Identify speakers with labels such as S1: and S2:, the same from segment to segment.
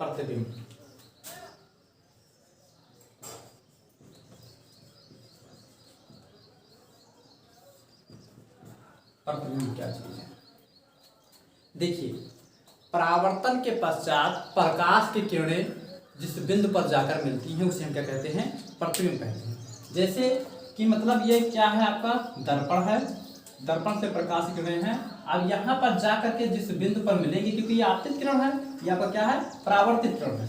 S1: प्रतिबिंब। प्रतिबिंब क्या चीज है? देखिए, परावर्तन के पश्चात प्रकाश की किरणें जिस बिंदु पर जाकर मिलती हैं उसे हम क्या कहते हैं? प्रतिबिंब कहते हैं। जैसे कि मतलब ये क्या है, आपका दर्पण है, दर्पण से प्रकाश की किरणें हैं, अब यहाँ पर जाकर के जिस बिंदु पर मिलेंगी, क्योंकि ये आपतित किरण है, ये आपका क्या है? परावर्तित किरण है।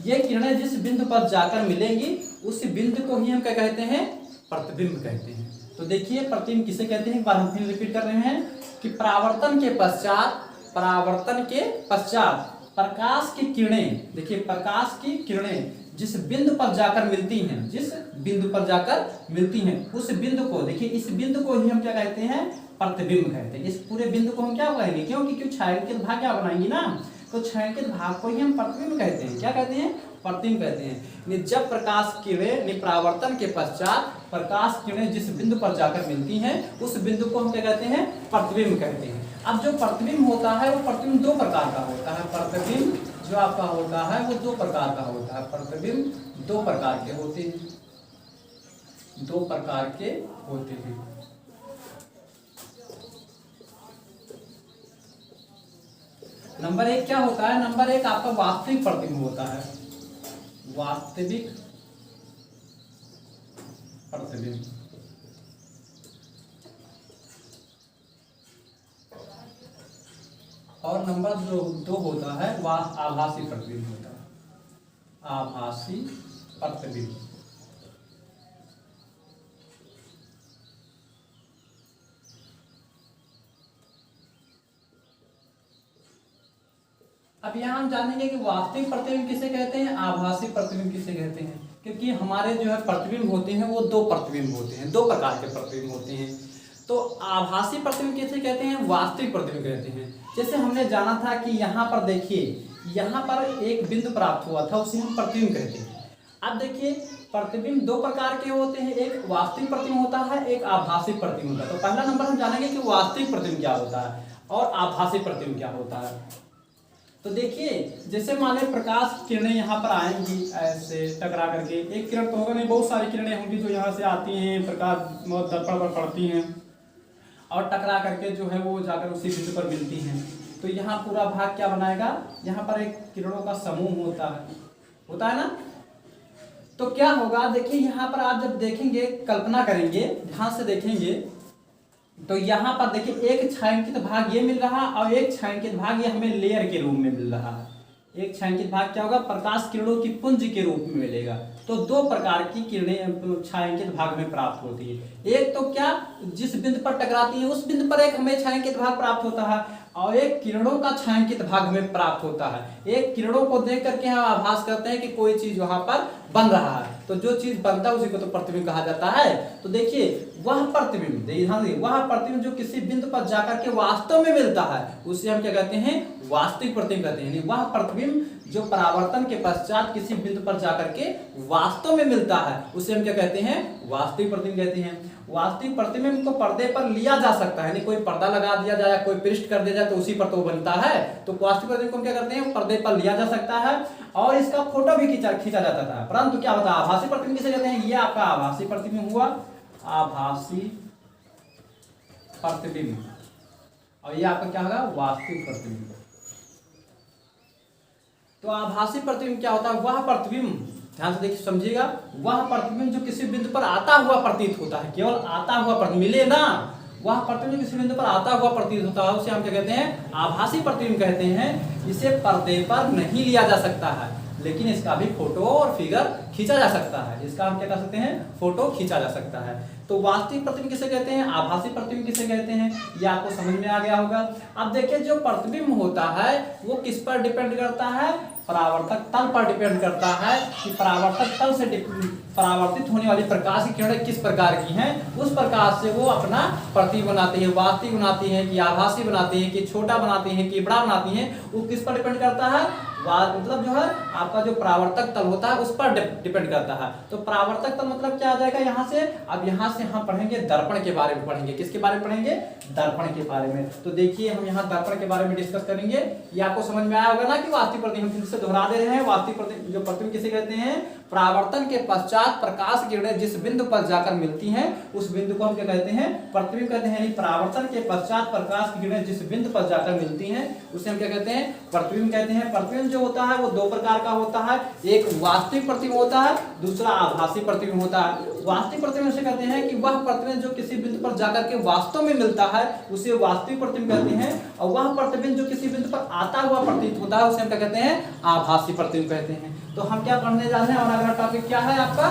S1: ये किरणें जिस बिंदु पर जाकर मिलेंगी उस बिंदु को ही हम क्या कहते हैं? प्रतिबिंब कहते हैं। तो देखिए, प्रतिबिंब किसे कहते हैं, एक बार हम फिर रिपीट कर रहे हैं कि परावर्तन के पश्चात प्रकाश की किरणें, देखिए प्रकाश की किरणें जिस बिंदु पर जाकर मिलती हैं, जिस बिंदु पर जाकर मिलती हैं उस बिंदु को, देखिए इस बिंदु को ही हम क्या कहते हैं? प्रतिबिंब कहते हैं। इस पूरे बिंदु को हम क्या कहेंगे, क्योंकि छायांकित भाग क्या बनाएंगे ना, तो छायांकित भाग को ही हम प्रतिबिंब कहते हैं। क्या कहते हैं? प्रतिबिंब कहते हैं। जब प्रकाश किरणें परावर्तन के पश्चात प्रकाश किरणें जिस बिंदु पर जाकर मिलती हैं उस बिंदु को हम क्या कहते हैं? प्रतिबिंब कहते हैं। अब जो प्रतिबिंब होता है वो प्रतिबिंब दो प्रकार का होता है। प्रतिबिंब जो आपका होता है वो दो प्रकार का होता है। प्रतिबिंब दो प्रकार के होते हैं, दो प्रकार के होते हैं। नंबर एक क्या होता है? नंबर एक आपका वास्तविक प्रतिबिंब होता है, वास्तविक प्रतिबिंब। और नंबर जो दो होता है वह आभासी प्रतिबिंब होता है, आभासी प्रतिबिंब। अब यहाँ हम जानेंगे कि वास्तविक प्रतिबिंब किसे कहते हैं, आभासी प्रतिबिंब किसे कहते हैं। क्योंकि हमारे जो है प्रतिबिंब होते हैं वो दो प्रतिबिंब होते हैं, दो प्रकार के प्रतिबिंब होते हैं। तो आभासी प्रतिबिंब किसे कहते हैं? वास्तविक प्रतिबिंब कहते हैं। जैसे हमने जाना था कि यहाँ पर देखिए, यहाँ पर एक बिंदु प्राप्त हुआ था उसे हम प्रतिबिंब कहते हैं। अब देखिए, प्रतिबिंब दो प्रकार के होते हैं, एक वास्तविक प्रतिबिंब होता है, एक आभासी प्रतिबिंब होता है। तो पहला नंबर हम जानेंगे कि वास्तविक प्रतिबिंब क्या होता है और आभासी प्रतिबिंब क्या होता है। तो देखिए, जैसे मान लीजिए प्रकाश किरणें यहाँ पर आएंगी ऐसे टकरा करके, एक किरण तो होगा नहीं, बहुत सारी किरणें होंगी जो यहाँ से आती हैं, प्रकाश दर्पण पर पड़ती हैं और टकरा करके जो है वो जाकर उसी बिंदु पर मिलती हैं। तो यहाँ पूरा भाग क्या बनाएगा, यहाँ पर एक किरणों का समूह होता है ना। तो क्या होगा, देखिए यहाँ पर आप जब देखेंगे, कल्पना करेंगे, ध्यान से देखेंगे, तो यहाँ पर देखिए एक छायांकित भाग ये मिल रहा और एक छायांकित भाग ये हमें लेयर के रूप में मिल रहा है। एक छायांकित भाग क्या होगा, प्रकाश किरणों की पुंज के रूप में मिलेगा। तो दो प्रकार की किरणें छायांकित भाग में प्राप्त होती है। एक तो क्या, जिस बिंदु पर टकराती है उस बिंदु पर एक हमें छायांकित भाग प्राप्त होता है और एक किरणों का छायांकित भाग में प्राप्त होता है। एक किरणों को देख करके हम आभास करते हैं कि कोई चीज वहां पर बन रहा है, तो जो चीज बनता है उसी को तो प्रतिबिंब कहा जाता है। तो देखिए वह प्रतिबिंब, वह प्रतिबिंब जो किसी बिंदु पर जाकर के वास्तव में मिलता है उसे हम क्या कहते हैं, वास्तविक प्रतिबिंब कहते हैं। वह प्रतिबिंब जो परावर्तन के पश्चात किसी बिंदु पर जाकर के वास्तव में मिलता है उसे हम क्या कहते हैं, वास्तविक प्रतिबिंब कहते हैं। वास्तविक प्रतिबिंब को पर्दे पर लिया जा सकता है, कोई पर्दा लगा दिया जाए, कोई पृष्ठ कर दिया जाए तो उसी पर तो बनता है। तो वास्तविक प्रतिबिंब को क्या करते हैं, पर्दे पर लिया जा सकता है और इसका फोटो भी खींचा जाता था। परंतु क्या होता है, आभासी प्रतिबिंब किसे कहते हैं, ये आपका आभासी प्रतिबिंब हुआ, आभासी प्रतिबिंब, और ये आपका क्या होगा, वास्तविक प्रतिबिंब। तो आभासी प्रतिबिंब क्या होता है, वह प्रतिबिंब, ध्यान से देखिए समझिएगा, वह प्रतिबिंब जो किसी बिंदु पर आता हुआ प्रतीत होता है, केवल आता हुआ प्रतिबिंब मिले ना, वह प्रतिबिंब किसी बिंदु पर आता हुआ प्रतीत होता है उसे हम क्या कहते हैं, आभासी प्रतिबिंब कहते हैं। इसे पर्दे पर नहीं लिया जा सकता है लेकिन इसका भी फोटो और फिगर खींचा जा सकता है। इसका हम क्या कर सकते हैं, फोटो खींचा जा सकता है। तो वास्तविक प्रतिबिंब किसे कहते हैं, आभासी प्रतिबिंब किसे कहते हैं, ये आपको समझ में आ गया होगा। अब देखिए जो प्रतिबिंब होता है वो किस पर डिपेंड करता है, परावर्तक तल पर डिपेंड करता है कि परावर्तक तल से परावर्तित होने वाली प्रकाश की किरणें किस प्रकार की हैं, उस प्रकार से वो अपना प्रतिबिंब बनाती है, वास्तविक बनाती है कि आभासी बनाती है कि छोटा बनाती है कि बड़ा बनाती है, वो किस पर डिपेंड करता है, मतलब जो है आपका जो परावर्तक तल होता है उस पर डिपेंड करता है। तो परावर्तक तल मतलब क्या आ जाएगा यहाँ से, अब यहाँ से हम पढ़ेंगे दर्पण के बारे में पढ़ेंगे। किसके बारे में पढ़ेंगे? दर्पण के बारे में। तो देखिए हम यहाँ दर्पण के बारे में डिस्कस करेंगे। ये आपको समझ में आया होगा ना कि वास्तविक प्रतिबिंब, हम फिर से दोहरा दे रहे हैं। वास्तविक प्रतिबिंब, जो प्रतिबिंब किसे कहते हैं? परावर्तन के पश्चात प्रकाश किरणें जिस बिंदु पर जाकर मिलती हैं उस बिंदु को हम क्या कहते हैं? प्रतिबिंब कहते हैं। परावर्तन के पश्चात प्रकाश की किरणें जिस बिंदु पर जाकर मिलती हैं उसे हम क्या कहते हैं? प्रतिबिंब कहते हैं। प्रतिबिंब जो होता है वो दो प्रकार का होता है, एक वास्तविक प्रतिबिंब होता है, दूसरा आभासी प्रतिबिंब होता है। वास्तविक प्रतिबिंब से कहते हैं कि वह प्रतिबिंब जो किसी बिंदु पर जाकर के वास्तव में मिलता है उसे वास्तविक प्रतिबिंब कहते हैं, और वह प्रतिबिंब जो किसी बिंदु पर आता हुआ प्रतीत होता है उसे हम क्या कहते हैं? आभासी प्रतिबिंब कहते हैं। तो हम क्या पढ़ने जा रहे हैं और अगला टॉपिक क्या है आपका?